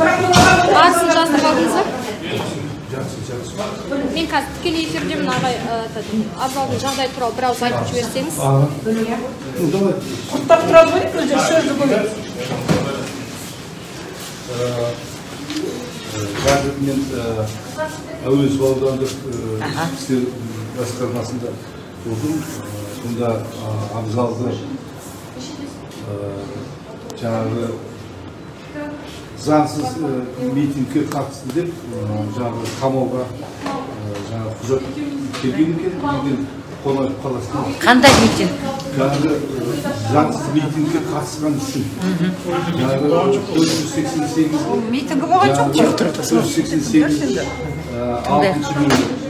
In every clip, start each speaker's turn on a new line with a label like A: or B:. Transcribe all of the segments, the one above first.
A: Aslında жаздырып алдыңыздар? Мен қазір тікелей эфирдемін, ағай. Абзалдың жағдайы туралы бір ауыз айтып жіберсеңіз.
B: Құттықтап тұрады ғой, өзі сөзді бөледі.
C: Қазір мен әуезов аудандық істер басқармасында болдым. Сонда абзалды жаңағы заңсыз митингке қатысты деп жаңағы қамауға жаңағы құжат келген екен. Қонаев қаласында.
D: Қандай митинг?
C: Жаңағы заңсыз митингке қатысқан үшін. Жаңағы 488
B: митингі болған жоқ.
C: 488 алтыншы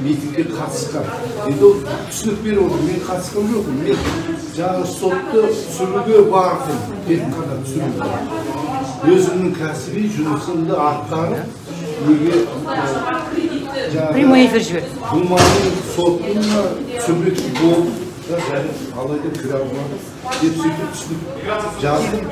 C: митингке қатысқан. Енді ол түсінік беріп отыр. Мен қатысқан жоқпын. Мен жаңағы сотты түсіруге бардым. Тек қана түсіруге. Өзімнің кәсіби жұмысымды атқарып, неге
D: Прямой эфир жібер.
C: Думаның сотына түсірмекші болып, алайда кіре алмадым. Деп сөйтіп түсініп жаздым,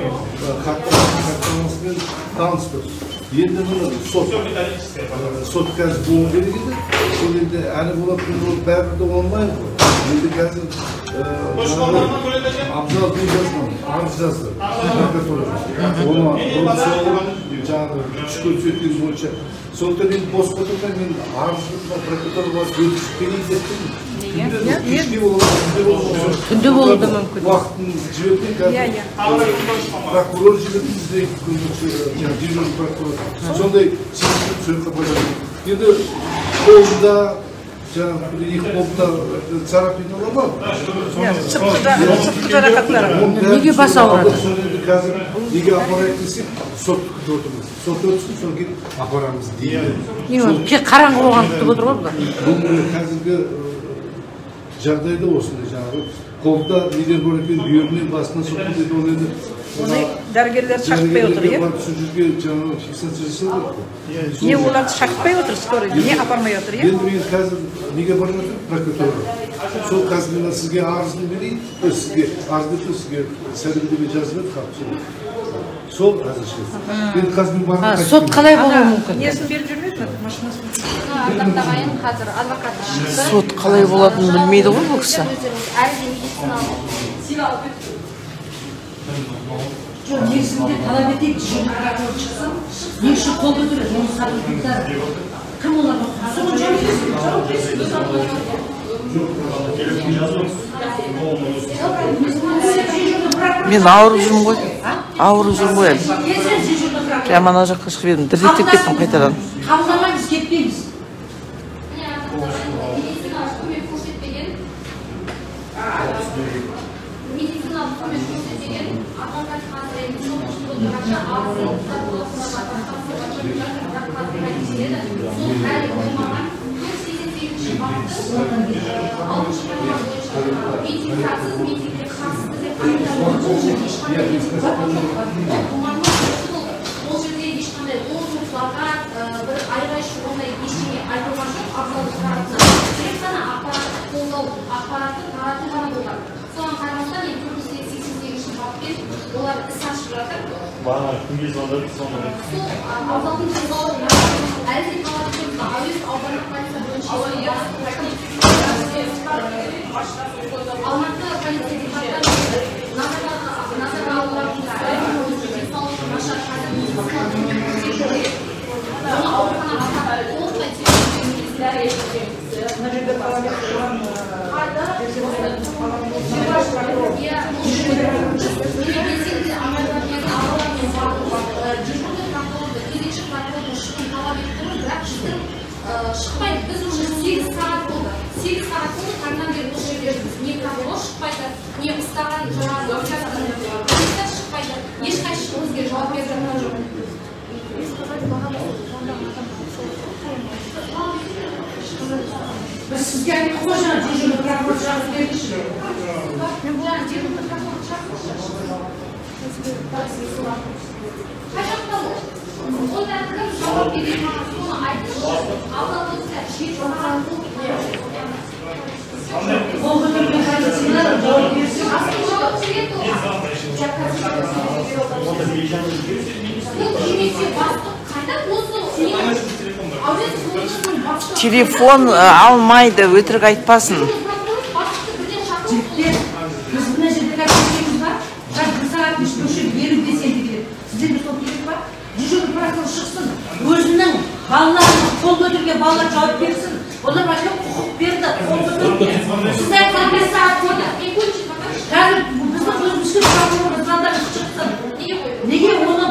C: хаттамасымен таныстым. Енді мұны сот қазір болу керек еді. Сол енді әлі болатын бәрі де онлайн ғой. Енді қазір абзал деп жаздым, арыз жаздым. Оны соғып, жаңағы күш көрсеткен бойынша. Сондықтан мен бос отырмай, мен арызды прокуратураға бөлісіп келейін деттім.
D: Күнде болуы да мүмкін.
C: Уақытын жіберген қазір прокурор жіберді бізде дежурный прокурор. Сондай сезіліп сөйққа байланды. Енді қолында жаңағы екі қолда царапиналар бар.
B: Сыртқы жарақаттары.
D: Неге бас ауырады?
C: Қазір неге апарайық десек, сот күтіп отырмыз. Сот өтсін, содан кейін апарамыз дейді.
D: Қараңғы болған күтіп отыр ғой бұлар.
C: Бұл қазіргі жағдайда осындай жаңағы қолда неден бар екен, бүйірінен басынан соқты дейді, ол енді
B: Оны дәрігерлер шақпай отыр, е?
C: Сол жерге жаңағы фиксация жасау керек.
B: Не оларды шақпай отыр, скорый, не апармай отыр, е?
C: Енді мен қазір неге барып жатырмын? Прокуратураға. Сол қазір мен сізге арызын берейін, сізге арыз беріп, сізге сәлемдеме жазып еді, хат. Сол әзірше. Енді қазір мен барып қайтып.
D: Сот қалай болуы мүмкін?
B: Несін беріп жүрмейді ме? Машинасын.
A: Ардақтағайын қазір адвокаты шықты.
D: Сот қалай болатынын білмейді ғой бұл кісі.
A: Әлі де медициналық.
E: Жоқ, негізінде талап етейік, прокурор шықсын, не үшін қол көтереді, оны сатылықтар. Кім оларға соған жауап берсін?
D: Мен ауырып жүрмін ғой. Ауырып жүрмін ғой әлі. Прямо ана жаққа шығып едім. Дірдектеп кеттім қайтадан.
E: Қабылдамаймыз, кетпейміз.
F: Bana kimge zonları sonra.
A: Azaltın cezası әлде қаладığımızda әуез ауданық полиция бөлімшесі Алматы полиция департаменті назарға алуларында денсаулық нашар оны ауруханаға толықтай шықпайды. Біз уже 8 сағат болды. 8 сағат болды, таңнан бері осы жерлеріміз не прокурор шықпайды, не ұстаған жаңағы полиция шықпайды. Ешқайсы өзге жауап беріп жатқан жоқ.
E: Біз сізге айтып қойған дежурный прокурор жағып бердіңізші.
A: Мен бұларын дежурный прокурор қашақта ол? Онда кім жауап береді маған соны айтты. Алдауызда жер жоғарғы
E: Ол көтерген полицейлер жауап берсе,
A: жауап береді ол. Бұл немесе бастық қайда
D: Telefon almaydı, өтірік айтпасын.
E: Жігіттер, біз мына жерде кәсіпкеріміз бар. Қазір бір сағат үш көшіп елу белсенді келеді. Сіздерге сол керек ба? Дежурный прокурор шықсын, өзінің балаларын қол көтерген балалар жауап берсін. Оларға кім құқық берді? Сіз айтқан 5 сағат болды. Қазір біздің өзімізге прокурор звондап шықсын. Неге оны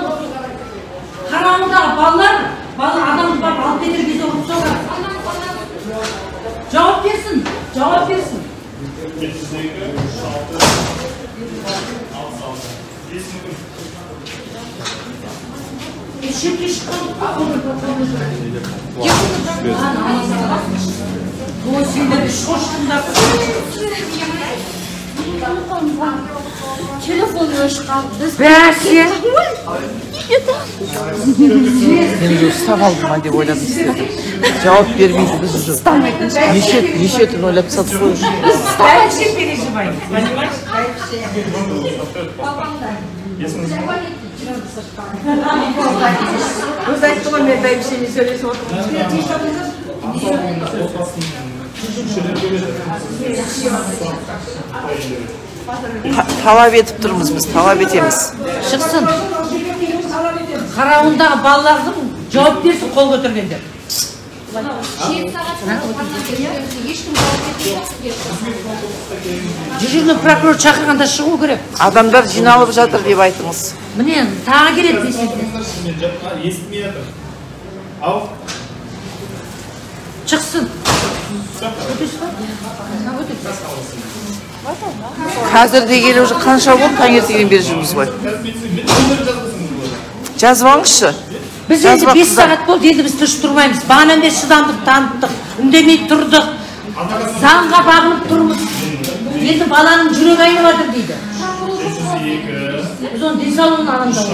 E: қарауындағы балалар адамды барып алып кетер кезде ұрып соғады? Жауап берсін, жауап берсін. Шекке шыққан сендерді шошқындап
A: Телефон өшқан.
D: Бәсе! Мен уже ұстап алдым ма деп ойладым сіздерді. Жауап бермейді біз уже. Неше түн ойлап тастадық қой уже.
B: Дальше переживай. Понимаешь? Өзі айтты ғой, мен бәйбішеме сөйлесіп отырмын.
D: Талап етіп тұрмыз біз, талап етеміз.
E: шықсын. Қарауындағы балалардың жауап берсін қол көтергендер.
A: 7 сағаттан ешкім жауап бермейді.
E: Дежурный прокурор шақырғанда шығу керек.
D: Адамдар жиналып жатыр деп айтыңыз.
E: Міне, тағы келеді десеңдер.
F: Естімей жатыр. Ал.
E: Шықсын.
D: Қазір дегелі уже қанша болды, таңертеңнен бері жүрміз ғой. Жазып алыңызшы.
E: Біз енді 5 сағат болды, енді біз тышып тұрмаймыз. Бағанан бері шыдамдық таныттық, үндемей тұрдық. Заңға бағынып тұрмыз. Енді баланың жүрегі айнып жатыр дейді. Біз оны денсаулығын алаңдап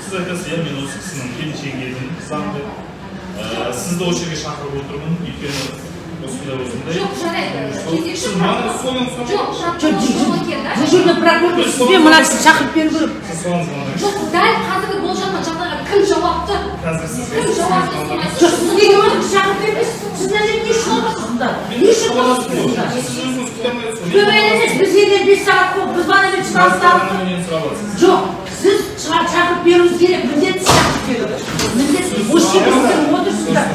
F: Siz айтасыз, мен осы кісінің келіншегіне дейін заңды. Сізді осы жерге шақырып отырмын, өйткені осындай.
A: Жоқ, жарайды. Кезекші
E: дежурный прокурор сізбе мына кісіні шақырып беру керек.
A: жоқ, дәл қазіргі болжанған жағдайға кім жауапты? Кім жауапты?
E: Жоқ, сіз неге оны шақырып бермейсіз? Сіз мына жерде не үшін отырсыздар? Не үшін отырсыздар? Көп емес, біз енді 5 сағат болды, біз бана бер шыққаныстарық. Жоқ, сіз шақырып беруіңіз керек, міндетті шақырып беру. Міндетті, осы жерде сіздер отырсыздар.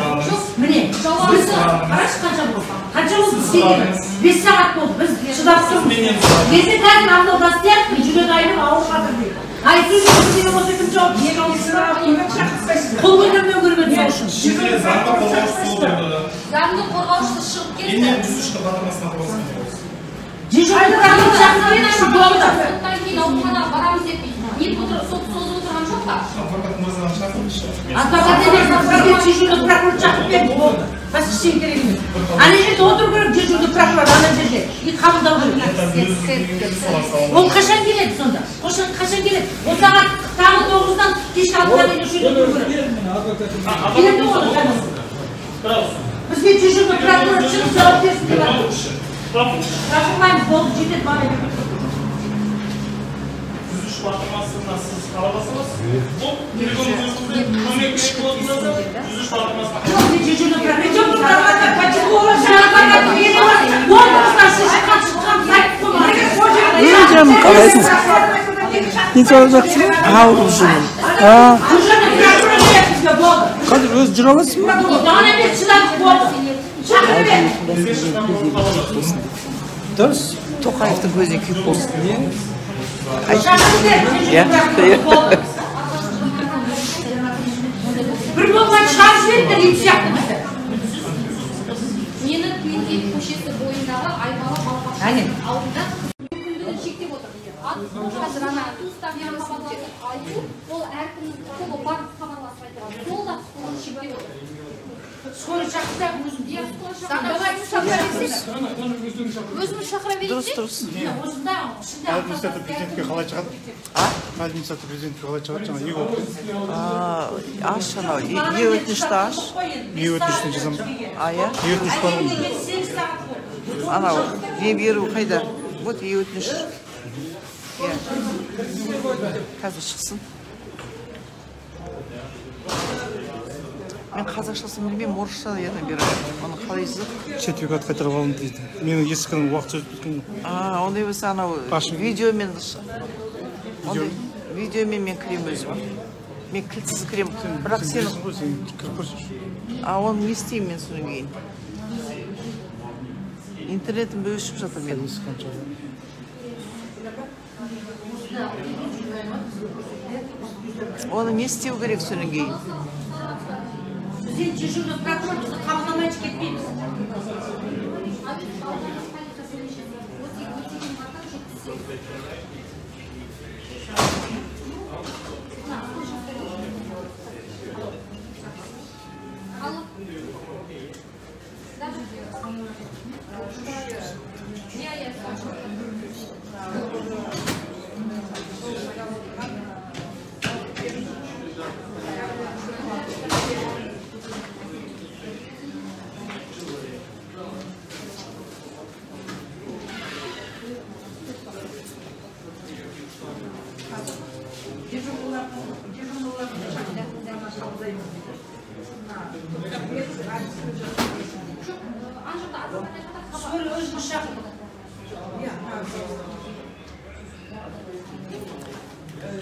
E: Міне, біз қарашы қанша болды? Қанша болды сіздер? 5 сағат болды, біз шыдап тұрмыз. Ертең қазір алдаудан істейікпін, жүрек айнып ауырып жатыр дейді. Айту жүрек деген осы кім жауап береді? Қол көтермеу керек еді сол үшін.
A: Заңды қорғаушысы шығып кетті.
E: Дежурный прокурор шақырып беріңізші болды.
A: Соттан кейін ауруханаға барамыз деп не отырып сот созып отырған жоқ па?
E: Адвокат емес, бізге дежурный прокурор шақырып берді болды. Басқа ештеңе керек емес. Ана жерде отыру керек дежурный прокурор, ана жерде. И қабылдау керек. Ол қашан келеді сонда? Қашан келеді? Ол сағат таңғы 9-дан кешкі 6-ға дейін осы жерде отыру керек. Келеді ғой. Бізге дежурный прокурор шығып жауап берсін деп жатыр. Шақырмаймыз, болды, жетеді бала беріп.
F: Сіз батырмасына сіз қалабасыңыз? Бұл телефоныңыз өзіңізде көмек керек болып тұрады. Сіз батырмасына.
E: Жоқ, мен дежурный прокурор. Почему олар шақырғанда келеді ма? Конкурстан шыққан сайт қоймады.
D: Canım kalıyorsun. Hiç olacaksın. Avruz canım.
E: Дежурный прокурор керек бізге болды.
D: Kadir öz cıravasın mı?
E: Бағана бер шыдамдық болды. Шақырып бер.
D: Dörs. Tokaev'in gözüne küp olsun diye.
E: Шақырып бер. Бір болмай шығарып жіберіңдер, ит сияқты бізді.
A: Мені Тмитриев көшесі бойындағы Аймалы балабақша алдында күндігін шектеп отыр. Қазір ана туыстарына хабарласып айту, ол әркімнің құқығы бар хабарласып айтуға. Сол да құқығын шектеп отыр.
E: Скорый шақырса өзім.
A: Өзіміз шақыра берейік.
D: Дұрыс.
G: Администрация президентке қалай шығады? Администрация президентке қалай шығады? Жаңа не болды?
D: Аш анау. Не өтінішті аш?
G: Не өтінішін жазамын?
D: А, я?
G: Не өтініш бар ғой?
D: Анау. Не беру қайда? Вот и өтініш. Қазір шықсын. Мен қазақшасын білмеймін, орысша еді бері. Оны қалайсыз?
G: Сертификат қайтарып алынды дейді. Менің ескінің уақыт өтіп кеткен.
D: Ондай болса анау видеомен мен кіремін өзім. Мен кілтсіз кіремін. Бірақ сен... Оны не істеймін мен содан кейін? Интернетім бөлішіп жатыр мен. Оны не істеу керек содан кейін?
E: Бізден дежурный прокурор бізді қабылдамай кетпейміз.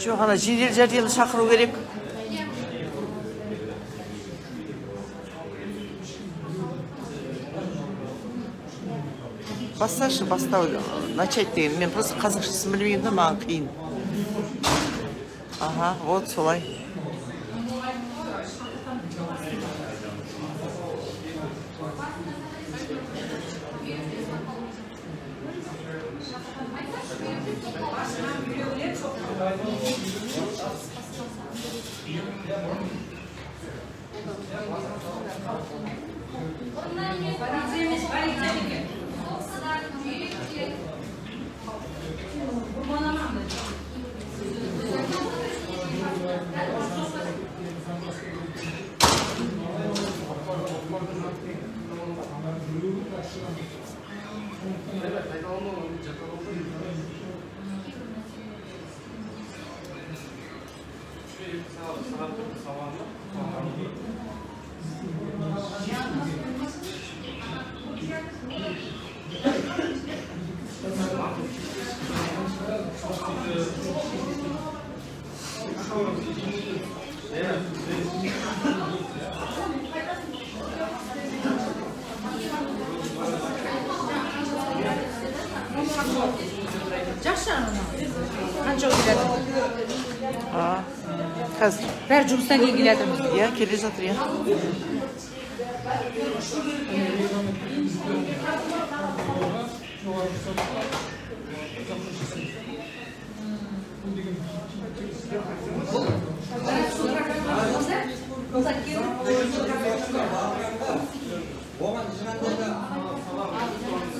D: Жоқ, ана жедел жәрдемді шақыру керек. Басташы, бастау, начать деген. Мен просто қазақшасын білмеймін, маған қиын. Ага, вот солай.
B: Қанша келеді?
D: Қазір.
B: Бәрі жұмыстан кейін келеді.
D: Иә, келе жатыр, иә.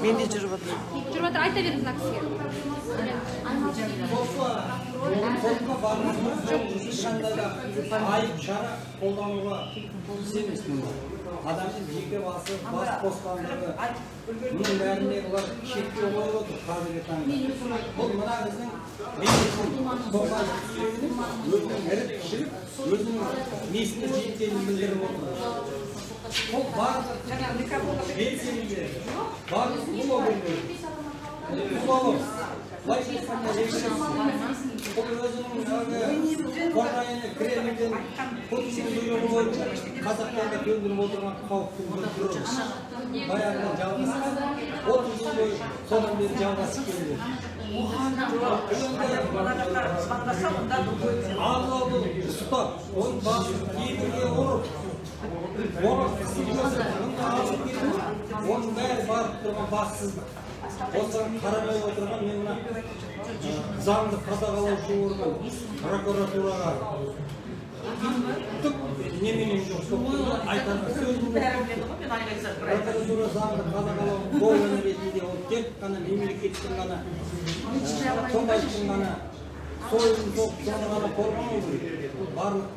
D: Мен де жүріп отыр.
A: Жүріп отыр, айта беріңіз мына кісіге.
H: Айып шара қолдануға дұрыс емес. Адамның жеке басы, бас бостандығы, мұның бәрінде олар шектеу қойып отыр қазіргі таңда. Бұл мына біздің өзінің іріп-шіріп, өзінің несіне жеткенін білдіріп отыр. Бұл барлық белсенді, барлық бұл обырды, бұл алып. Бұл өзінің қорғайыны Кремльден Путиннің бұйрығы бойынша қазақтарға төндіріп отырған қауіптің бір түрі. Баяғыдан жалғасқан, 30 жыл бойы содан бері жалғасып келеді. Аллауды ұстап, оның басын кейбірге ұрып, оны қысып оның бәрі барып тұрған бассыздық. Осыған қарамай отырған мен мына заңды қадағалаушы орган прокуратураға түк неменен жоқ соқтырды айтатын сөзім прокуратура заңды қадағалау органы ретінде ол тек қана мемлекеттің ғана сондайдың ғана сойылын соғып соны ғана қорғамау керек. Барлық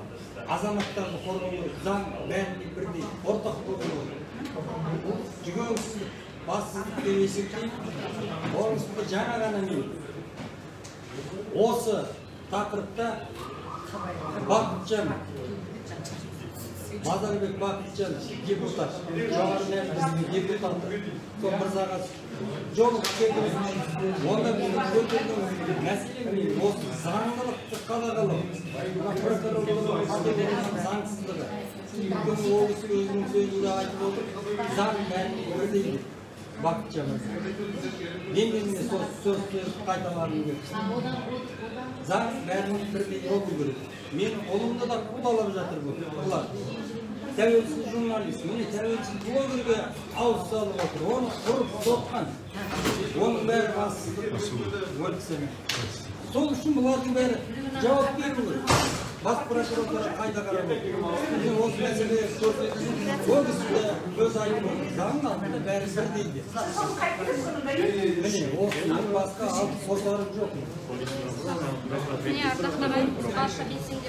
H: азаматтарды қорғау керек. Заң бәріне бірдей ортақ болу керек. Жүгенсіздік bassızlık деп есептеймін. Орысты жаңа ғана мен осы тақырыпта Бақытжан Мазарбек Бақытжан депутат, жоғары мәжілісінің депутаты, сол мырзаға жолығып келдім. Онда менің көтерген мәселем осы заңдылықты қадағалау, прокурорлардың қателігінің заңсыздығы. Өйткені ол кісі өзінің сөзінде айтып отыр, заң бәріне бірдей. Бақытжан мырза. Мен сөз қайталағым келді. Заң бәріне бірдей болу керек. Мен ұлымды да қудалап жатыр бұлар. Тәуелсіз журналист, мені тәуелсіз блогерге ауыз салып отыр. Оны құрып соққан. Оның бәрі бассыздық. Сол үшін бұлардың бәрі жауап беру керек. Бас прокуратура қайда қарап отыр. Мен осы мәселеге көрсетіп, ол кісі де өз айтып отыр. Заң алдында бәрі бірдей де. Міне, осының басқа алып қосарым жоқ.
A: Міне, ардақтаған барша белсенді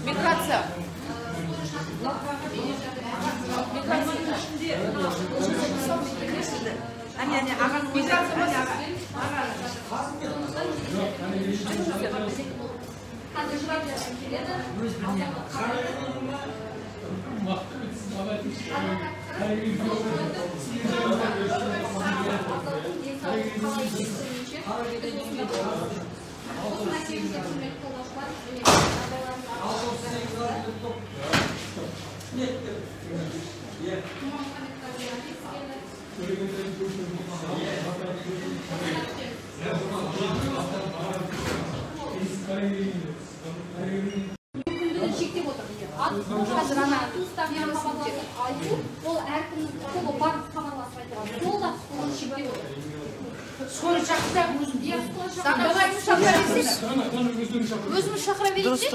B: Миграция. 아니 아가
A: шектеп отыр. Қазір ана туыстарына хабарласып айту, ол әркімнің қолы бар хабарласып айтады. Ол да оны шектеп отыр.
E: Скоро шақырсақ өзім.
A: Өзіміз шақыра берейік те?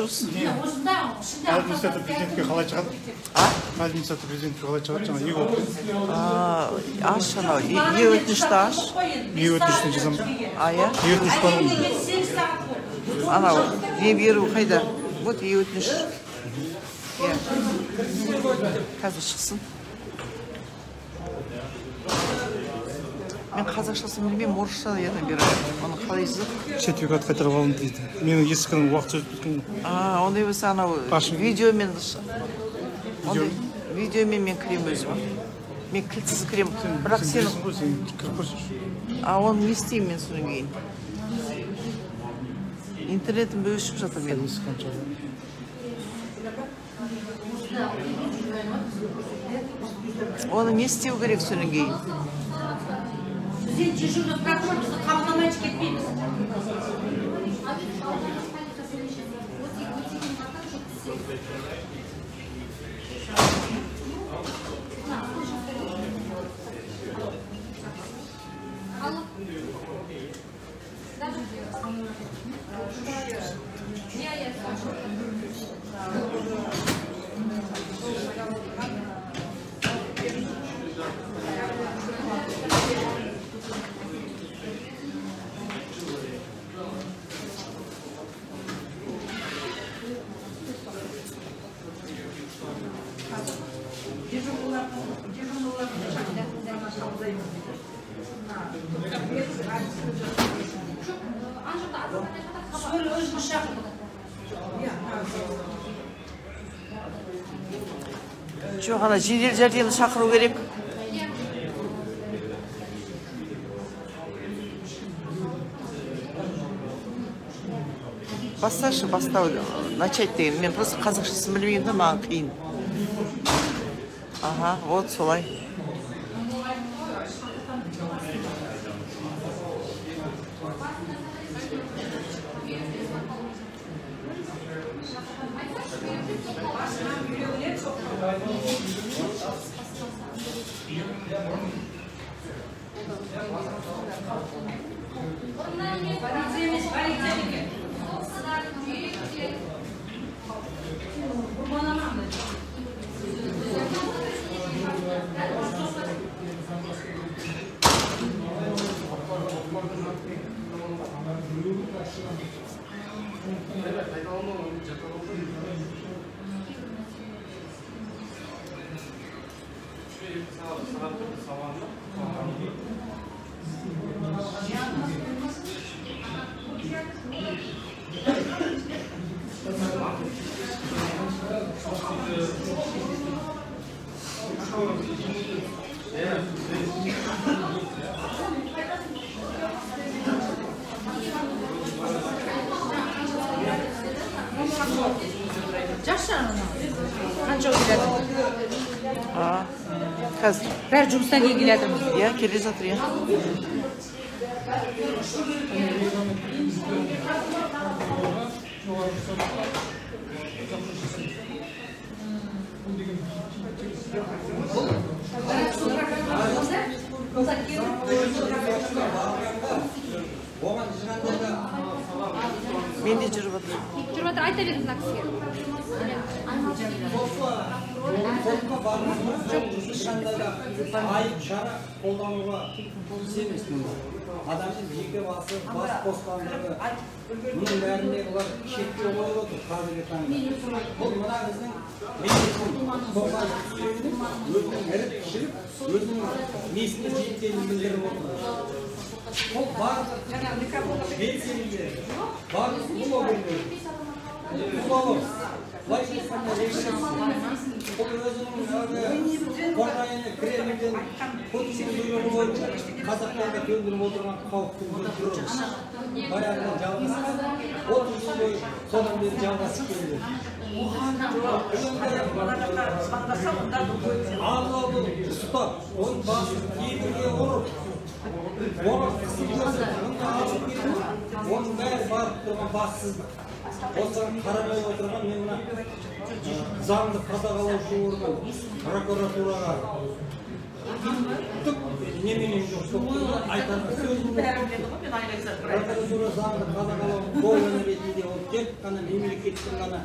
G: Администратор президентке қалай шығады? Администратор президентке қалай шығады? Жаңа үй болып.
D: Аш анау, не өтінішті аш?
G: Не өтінішті жазамын?
D: Ая?
G: Не өтініш бар ғой?
D: Анау, не беру қайда? Вот не өтініш. Қазір шықсын. Мен қазақшасын білмеймін, орысша еді бері. Оны қалайсыз?
G: Сертификат қайтарып алынды дейді. Менің ескінің уақыт өтіп кеткен.
D: Ондай болса анау видеомен мен кірем өзім. Мен кілтсіз кірем. Бірақ сен
G: кіріп қойсайшы.
D: Оны не істеймін мен содан кейін? Интернетім өшіп жатыр мен. Оны не істеу керек содан кейін?
E: Бізден дежурный прокурорымызды қабылдамай кетпейміз.
D: Жоқ, ана жедел жәрдемді шақыру керек. Басташы, бастау, начать деген. Мен просто қазақшасын білмеймін да, маған қиын. Ага, вот солай. Қазір.
B: Бәрі жұмыстан кейін келе жатырмыз.
D: Иә, келе жатыр, иә. Мен де жүріп отыр.
A: Жүріп отыр, айта беріңіз мына кісіге.
H: сотқа бармыз ешқандай да айып шара қолдануға емеспін. Адамның жеке басы, бас бостандығы, мұның бәріне бұлар шектеу қойып отыр қазіргі таңда. Бұл мына біздің мемлекеттің соңға өзінің іріп пішіріп, өзінің несіне жеткенін білдіріп отыр. Бұл барлық белсенділер, барлық блогерлер, блогер, былай айтқанда режиссер, бұл өзінің қожайыны Кремльден Путиннің бұйрығы бойынша қазақтарды төндіріп отырған қауіптің түрі баяғыдан жалғасқан 30 жыл бойы содан бері жалғасып келді. Алланы ұстап, оның басын темірге ұрып, оны қысып көрсетіп, оның бәрі барып тұрған бассыздық. Осыған қарамай отырған мен мына заңды қадағалаушы орган прокуратураға түк неменен жоқ соқтырды айтады сөзім прокуратура заңды қадағалау органы ретінде ол тек қана мемлекеттің ғана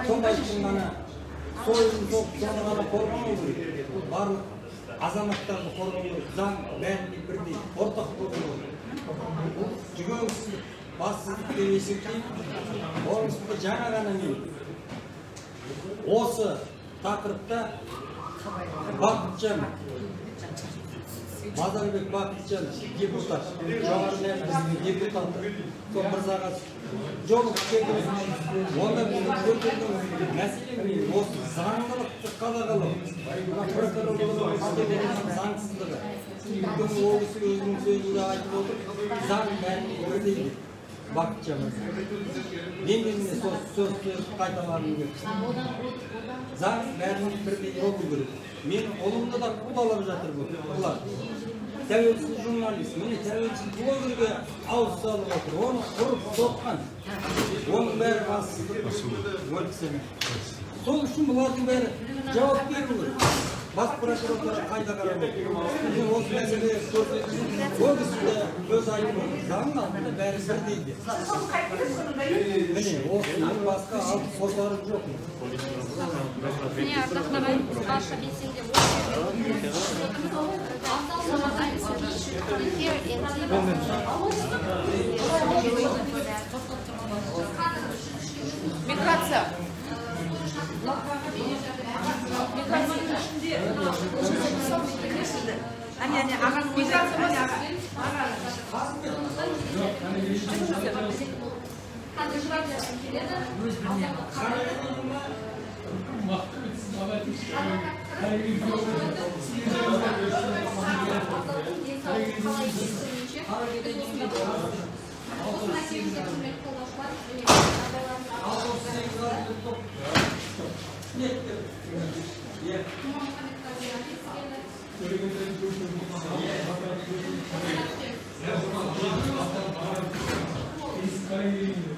H: тоңбайдың ғана сойылын соғып соны ғана қорғамау керек. Барлық азаматтарды қорғау керек. Заң бәріне бірдей ортақ болу керек. Жүгенсіздік бассыздық деп есептеймін. Оның үстінде жаңа ғана мен осы тақырыпта Бақытжан Базарбек Бақытжан депутат, жоғары мәжілістің депутаты, сол мырзаға жолығып келдім. Онда біздің көтерген мәселе осы заңдылықты қадағалау, прокурорлардың істеген заңсыздығы. Өйткені ол кісі өзінің сөзінде айтып отыр, заң бәріне бірдей. Бақытжан мені сөз қайталағым келді. Заң бәріне бірдей болу керек. Мен ұлымды да қудалап жатыр бұлар. Тәуелсіз журналист, мені тәуелсіз блогерге ауыз салып отыр. Оны ұрып соққан. Оның бәрі бассыздық. Сол үшін бұлардың бәрі жауап беру керек. Бас прокуратура қайда қарап отыр. Мен осы мәселеге көрсетіп, ол кісі де өз айтып отыр. Заңның алдында бәрі бірдей. Міне, осының басқа алып қосарым жоқ.
A: Меня вдохновляет ваша беседа.
B: Миграция. Әне, ағаның миграция
I: Thank you.